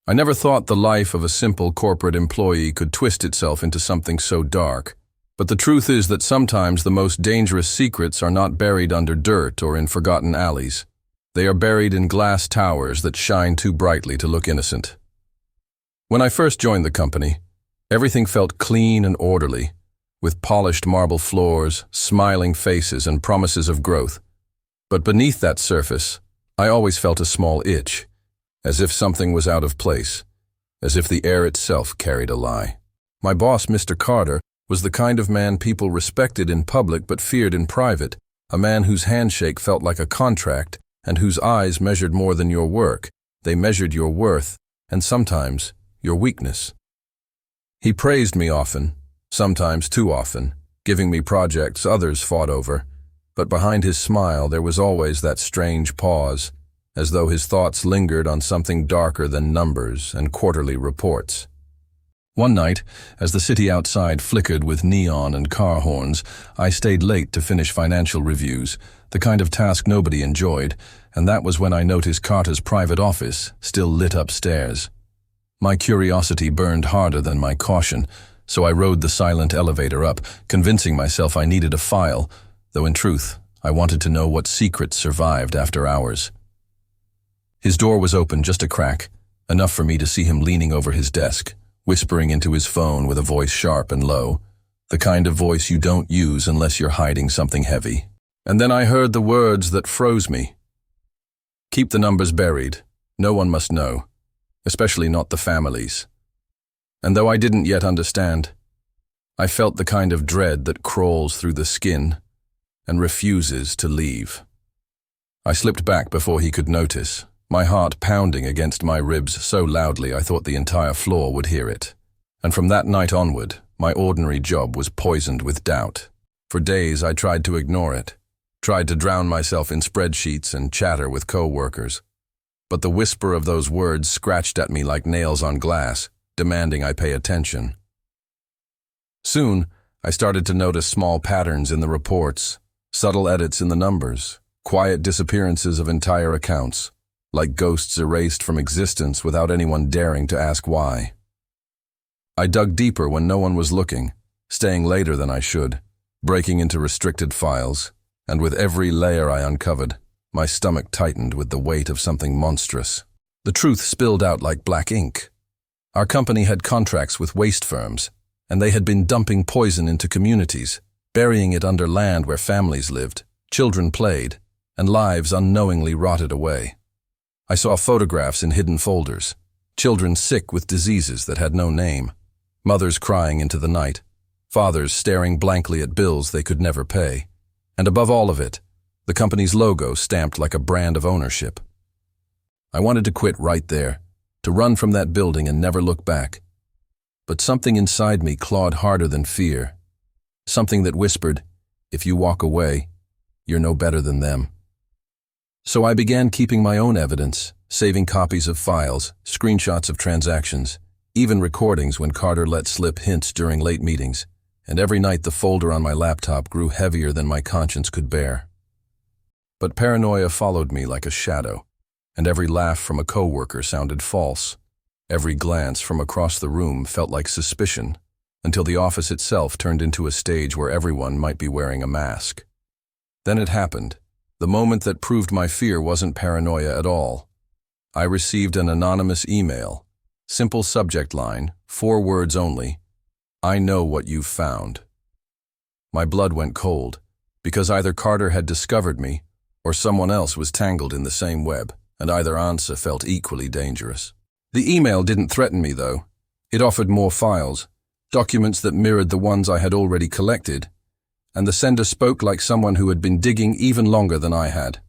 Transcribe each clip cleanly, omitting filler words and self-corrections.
I never thought the life of a simple corporate employee could twist itself into something so dark. But the truth is that sometimes the most dangerous secrets are not buried under dirt or in forgotten alleys. They are buried in glass towers that shine too brightly to look innocent. When I first joined the company, everything felt clean and orderly, with polished marble floors, smiling faces, and promises of growth. But beneath that surface, I always felt a small itch, as if something was out of place, as if the air itself carried a lie. My boss, Mr. Carter, was the kind of man people respected in public but feared in private, a man whose handshake felt like a contract and whose eyes measured more than your work. They measured your worth, and sometimes your weakness. He praised me often, sometimes too often, giving me projects others fought over, but behind his smile there was always that strange pause, as though his thoughts lingered on something darker than numbers and quarterly reports. One night, as the city outside flickered with neon and car horns, I stayed late to finish financial reviews, the kind of task nobody enjoyed, and that was when I noticed Carter's private office, still lit upstairs. My curiosity burned harder than my caution, so I rode the silent elevator up, convincing myself I needed a file, though in truth, I wanted to know what secrets survived after hours. His door was open just a crack, enough for me to see him leaning over his desk, whispering into his phone with a voice sharp and low, the kind of voice you don't use unless you're hiding something heavy. And then I heard the words that froze me. Keep the numbers buried. No one must know, especially not the families. And though I didn't yet understand, I felt the kind of dread that crawls through the skin and refuses to leave. I slipped back before he could notice, my heart pounding against my ribs so loudly I thought the entire floor would hear it. And from that night onward, my ordinary job was poisoned with doubt. For days I tried to ignore it, tried to drown myself in spreadsheets and chatter with co-workers. But the whisper of those words scratched at me like nails on glass, demanding I pay attention. Soon, I started to notice small patterns in the reports, subtle edits in the numbers, quiet disappearances of entire accounts, like ghosts erased from existence without anyone daring to ask why. I dug deeper when no one was looking, staying later than I should, breaking into restricted files, and with every layer I uncovered, my stomach tightened with the weight of something monstrous. The truth spilled out like black ink. Our company had contracts with waste firms, and they had been dumping poison into communities, burying it under land where families lived, children played, and lives unknowingly rotted away. I saw photographs in hidden folders, children sick with diseases that had no name, mothers crying into the night, fathers staring blankly at bills they could never pay, and above all of it, the company's logo stamped like a brand of ownership. I wanted to quit right there, to run from that building and never look back. But something inside me clawed harder than fear, something that whispered, if you walk away, you're no better than them. So I began keeping my own evidence, saving copies of files, screenshots of transactions, even recordings when Carter let slip hints during late meetings, and every night the folder on my laptop grew heavier than my conscience could bear. But paranoia followed me like a shadow, and every laugh from a coworker sounded false. Every glance from across the room felt like suspicion, until the office itself turned into a stage where everyone might be wearing a mask. Then it happened. The moment that proved my fear wasn't paranoia at all. I received an anonymous email, simple subject line, 4 words only, I know what you've found. My blood went cold, because either Carter had discovered me, or someone else was tangled in the same web, and either answer felt equally dangerous. The email didn't threaten me, though. It offered more files, documents that mirrored the ones I had already collected, and the sender spoke like someone who had been digging even longer than I had.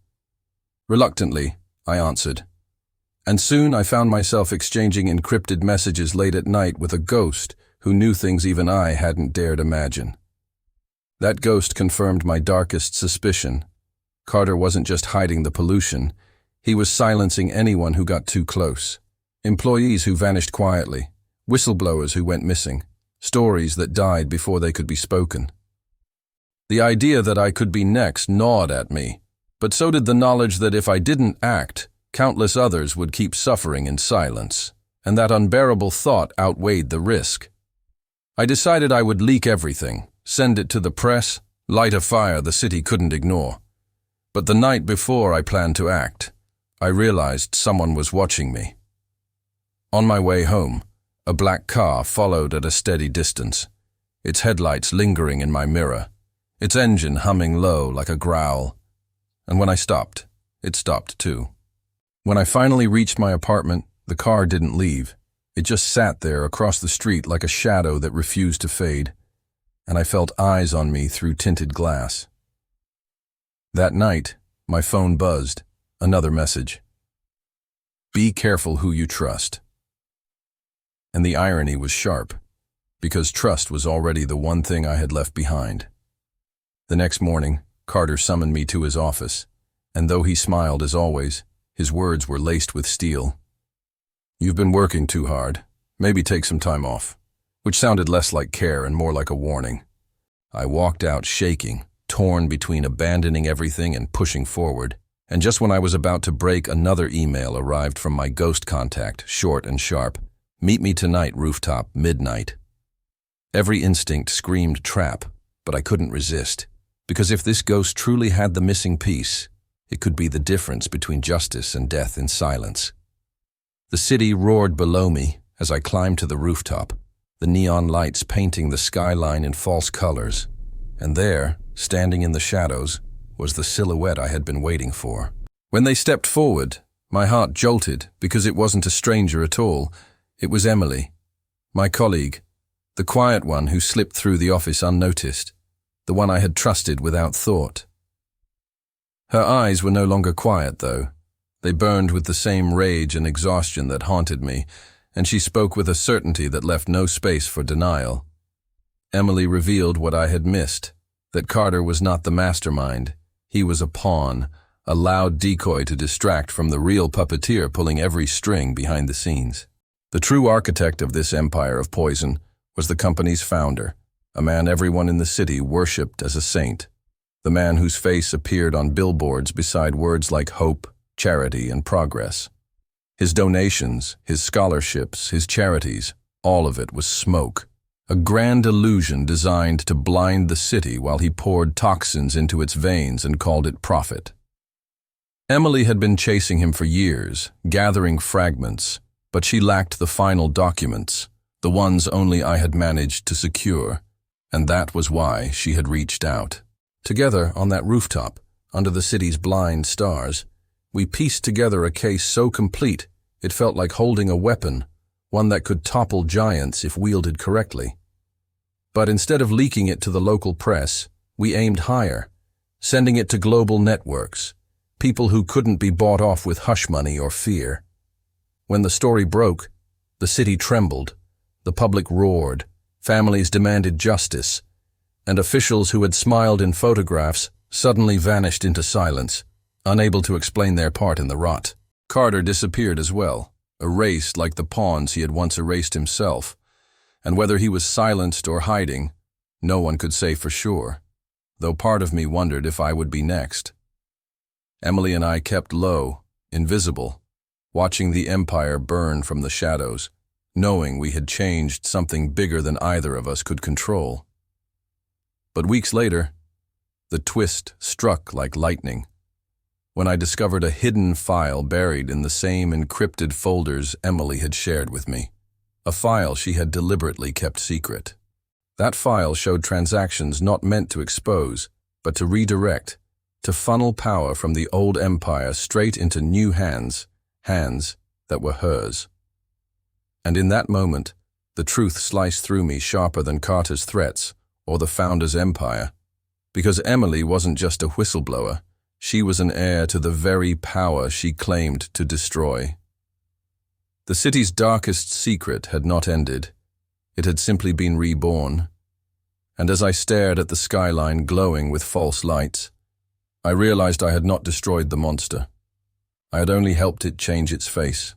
Reluctantly, I answered. And soon I found myself exchanging encrypted messages late at night with a ghost who knew things even I hadn't dared imagine. That ghost confirmed my darkest suspicion. Carter wasn't just hiding the pollution, he was silencing anyone who got too close. Employees who vanished quietly, whistleblowers who went missing, stories that died before they could be spoken. The idea that I could be next gnawed at me, but so did the knowledge that if I didn't act, countless others would keep suffering in silence. and that unbearable thought outweighed the risk. I decided I would leak everything, send it to the press, light a fire the city couldn't ignore. But the night before I planned to act, I realized someone was watching me. On my way home, a black car followed at a steady distance, its headlights lingering in my mirror, its engine humming low like a growl. And when I stopped, it stopped too. When I finally reached my apartment, the car didn't leave. It just sat there across the street like a shadow that refused to fade, and I felt eyes on me through tinted glass. That night, my phone buzzed, another message. Be careful who you trust. And the irony was sharp, because trust was already the one thing I had left behind. The next morning, Carter summoned me to his office, and though he smiled as always, his words were laced with steel. You've been working too hard. Maybe take some time off, which sounded less like care and more like a warning. I walked out shaking, torn between abandoning everything and pushing forward, and just when I was about to break, another email arrived from my ghost contact, short and sharp. Meet me tonight, rooftop, midnight. Every instinct screamed trap, but I couldn't resist, because if this ghost truly had the missing piece, it could be the difference between justice and death in silence. The city roared below me as I climbed to the rooftop, the neon lights painting the skyline in false colors, and there, standing in the shadows, was the silhouette I had been waiting for. When they stepped forward, my heart jolted because it wasn't a stranger at all. It was Emily, my colleague, the quiet one who slipped through the office unnoticed, the one I had trusted without thought. Her eyes were no longer quiet, though. They burned with the same rage and exhaustion that haunted me, and she spoke with a certainty that left no space for denial. Emily revealed what I had missed, that Carter was not the mastermind. He was a pawn, a loud decoy to distract from the real puppeteer pulling every string behind the scenes. The true architect of this empire of poison was the company's founder, a man everyone in the city worshipped as a saint, the man whose face appeared on billboards beside words like hope, charity, and progress. His donations, his scholarships, his charities, all of it was smoke, a grand illusion designed to blind the city while he poured toxins into its veins and called it profit. Emily had been chasing him for years, gathering fragments, but she lacked the final documents, the ones only I had managed to secure, and that was why she had reached out. Together on that rooftop, under the city's blind stars, we pieced together a case so complete it felt like holding a weapon, one that could topple giants if wielded correctly. But instead of leaking it to the local press, we aimed higher, sending it to global networks, people who couldn't be bought off with hush money or fear. When the story broke, the city trembled, the public roared, families demanded justice, and officials who had smiled in photographs suddenly vanished into silence, unable to explain their part in the rot. Carter disappeared as well, erased like the pawns he had once erased himself, and whether he was silenced or hiding, no one could say for sure, though part of me wondered if I would be next. Emily and I kept low, invisible, watching the empire burn from the shadows, knowing we had changed something bigger than either of us could control. But weeks later, the twist struck like lightning, when I discovered a hidden file buried in the same encrypted folders Emily had shared with me, a file she had deliberately kept secret. That file showed transactions not meant to expose, but to redirect, to funnel power from the old empire straight into new hands that were hers. And in that moment, the truth sliced through me sharper than Carter's threats or the founder's empire, because Emily wasn't just a whistleblower. She was an heir to the very power she claimed to destroy. The city's darkest secret had not ended. It had simply been reborn. And as I stared at the skyline glowing with false lights, I realized I had not destroyed the monster. I had only helped it change its face.